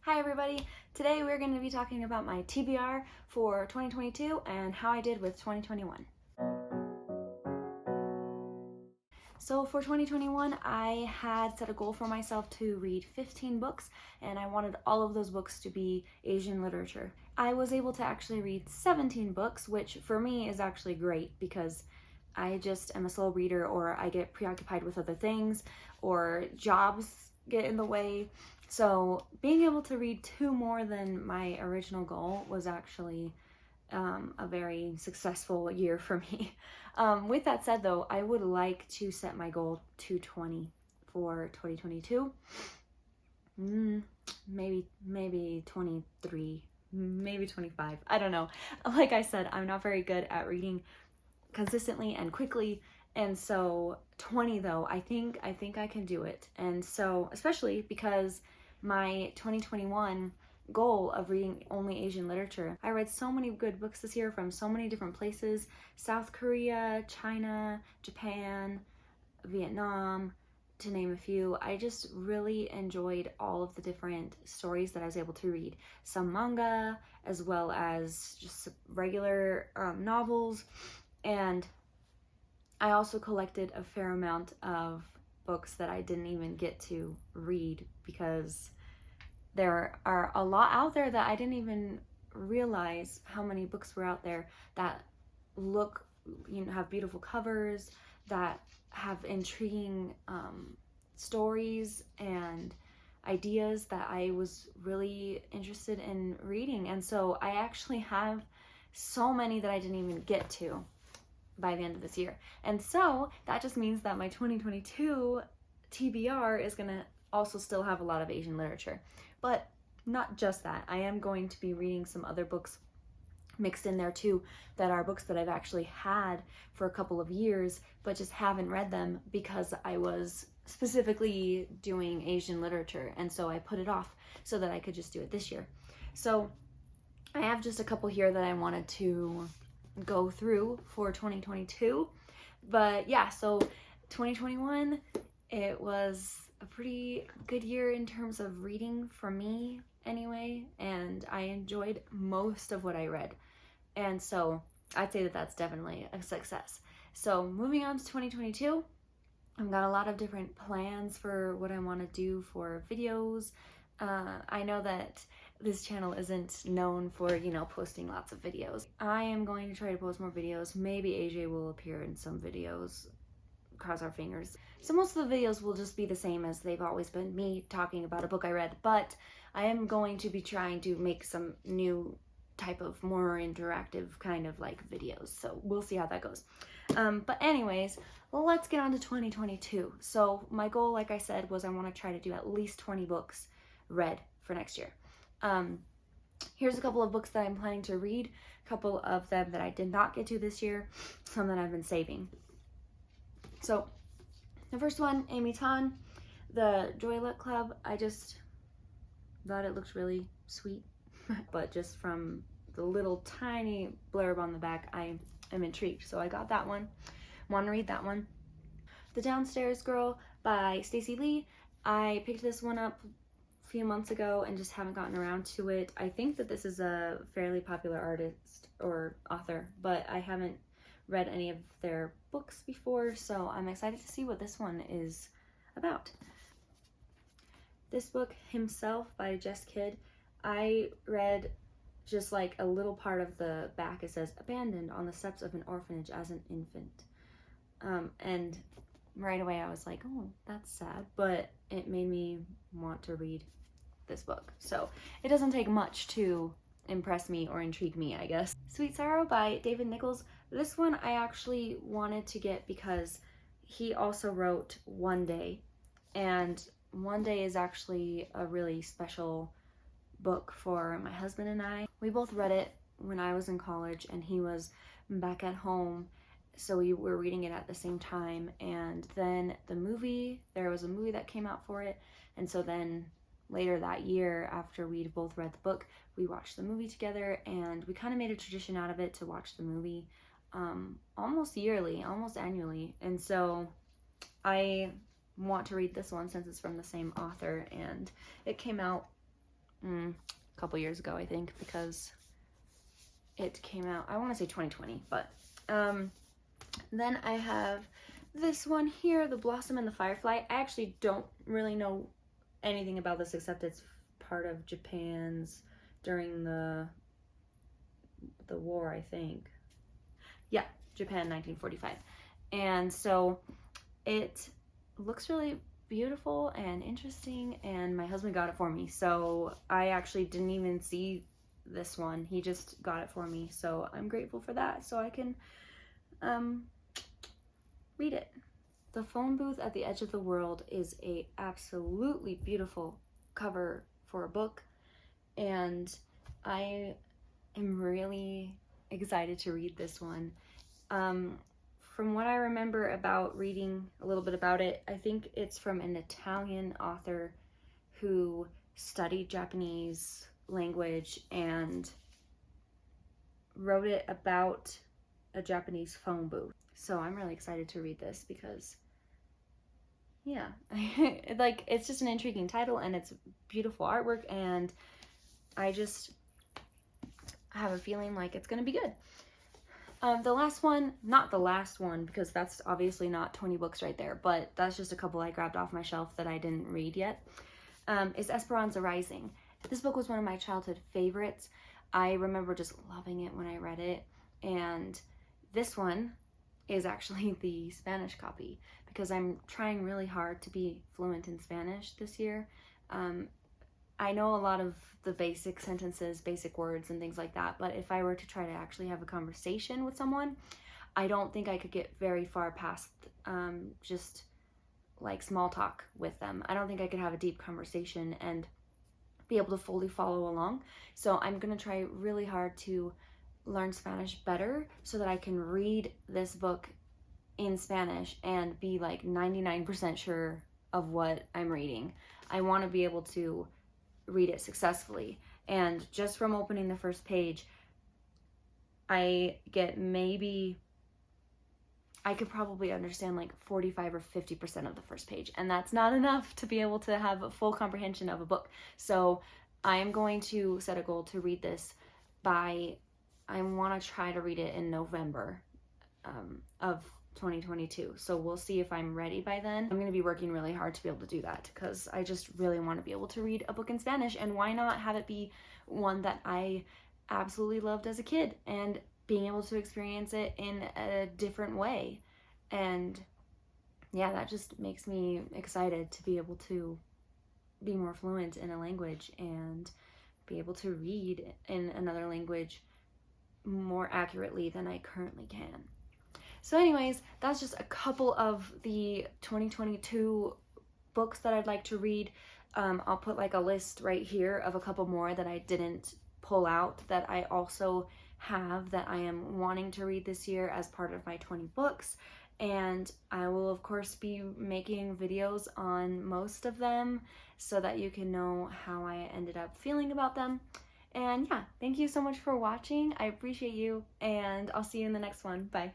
Hi everybody! Today we're going to be talking about my TBR for 2022 and how I did with 2021. So for 2021, I had set a goal for myself to read 15 books, and I wanted all of those books to be Asian literature. I was able to actually read 17 books, which for me is actually great because I just am a slow reader, or I get preoccupied with other things, or jobs get in the way. So being able to read 2 more than my original goal was actually a very successful year for me. With that said though, I would like to set my goal to 20 for 2022. Maybe 23, maybe 25. I don't know. Like I said, I'm not very good at reading consistently and quickly, and so 20 though, I think I can do it. And so especially because my 2021 goal of reading only Asian literature, I read so many good books this year from so many different places: South Korea, China, Japan, Vietnam, to name a few. I just really enjoyed all of the different stories that I was able to read. Some manga, as well as just regular novels. And I also collected a fair amount of books that I didn't even get to read because there are a lot out there that I didn't even realize how many books were out there that look, have beautiful covers, that have intriguing stories and ideas that I was really interested in reading. And so I actually have so many that I didn't even get to by the end of this year. And so that just means that my 2022 TBR is gonna also still have a lot of Asian literature. But not just that, I am going to be reading some other books mixed in there too that are books that I've actually had for a couple of years but just haven't read them because I was specifically doing Asian literature, and so I put it off so that I could just do it this year. So I have just a couple here that I wanted to go through for 2022. But yeah, so 2021, it was a pretty good year in terms of reading for me anyway, and I enjoyed most of what I read. And so I'd say that that's definitely a success. So moving on to 2022, I've got a lot of different plans for what I want to do for videos. I know that this channel isn't known for, posting lots of videos. I am going to try to post more videos. Maybe AJ will appear in some videos. Cross our fingers. So most of the videos will just be the same as they've always been, me talking about a book I read, but I am going to be trying to make some new type of more interactive kind of like videos. So we'll see how that goes. But anyways, well, let's get on to 2022. So my goal, like I said, was I want to try to do at least 20 books read for next year. Here's a couple of books that I'm planning to read, a couple of them that I did not get to this year, some that I've been saving. So the first one, Amy Tan, The Joy Luck Club. I just thought it looked really sweet, but just from the little tiny blurb on the back, I am intrigued. So I got that one. Want to read that one. The Downstairs Girl by Stacy Lee. I picked this one up few months ago and just haven't gotten around to it. I think that this is a fairly popular artist or author, but I haven't read any of their books before, so I'm excited to see what this one is about. This book, Himself by Jess Kidd, I read just like a little part of the back. It says, abandoned on the steps of an orphanage as an infant. And right away I was like, oh, that's sad, but it made me want to read this book. So it doesn't take much to impress me or intrigue me, I guess. Sweet Sorrow by David Nichols. This one I actually wanted to get because he also wrote One Day, and One Day is actually a really special book for my husband and I. We both read it when I was in college and he was back at home, so we were reading it at the same time. And then there was a movie that came out for it, and so then later that year, after we'd both read the book, we watched the movie together, and we kind of made a tradition out of it to watch the movie almost yearly, almost annually. And so I want to read this one since it's from the same author, and it came out a couple years ago, I think, because it came out, I want to say 2020, but then I have this one here, The Blossom and the Firefly. I actually don't really know anything about this except it's part of Japan's during the war, I think. Yeah, Japan 1945. And so it looks really beautiful and interesting, and my husband got it for me, so I actually didn't even see this one. He just got it for me, so I'm grateful for that, so I can read it. The Phone Booth at the Edge of the World is a absolutely beautiful cover for a book, and I am really excited to read this one. From what I remember about reading a little bit about it, I think it's from an Italian author who studied Japanese language and wrote it about a Japanese phone booth. So I'm really excited to read this because, yeah, like, it's just an intriguing title and it's beautiful artwork, and I just have a feeling like it's gonna be good. The last one, not the last one, because that's obviously not 20 books right there, but that's just a couple I grabbed off my shelf that I didn't read yet, is Esperanza Rising. This book was one of my childhood favorites. I remember just loving it when I read it, and this one is actually the Spanish copy because I'm trying really hard to be fluent in Spanish this year. I know a lot of the basic sentences, basic words, and things like that, but if I were to try to actually have a conversation with someone, I don't think I could get very far past just like small talk with them. I don't think I could have a deep conversation and be able to fully follow along. So I'm gonna try really hard to learn Spanish better so that I can read this book in Spanish and be like 99% sure of what I'm reading. I want to be able to read it successfully, and just from opening the first page I get maybe, I could probably understand like 45 or 50% of the first page, and that's not enough to be able to have a full comprehension of a book. So I am going to set a goal to read this by, I want to try to read it in November of 2022. So we'll see if I'm ready by then. I'm going to be working really hard to be able to do that because I just really want to be able to read a book in Spanish, and why not have it be one that I absolutely loved as a kid and being able to experience it in a different way. And yeah, that just makes me excited to be able to be more fluent in a language and be able to read in another language more accurately than I currently can. So anyways, that's just a couple of the 2022 books that I'd like to read. I'll put like a list right here of a couple more that I didn't pull out that I also have that I am wanting to read this year as part of my 20 books. And I will of course be making videos on most of them so that you can know how I ended up feeling about them. And yeah, thank you so much for watching. I appreciate you, and I'll see you in the next one. Bye.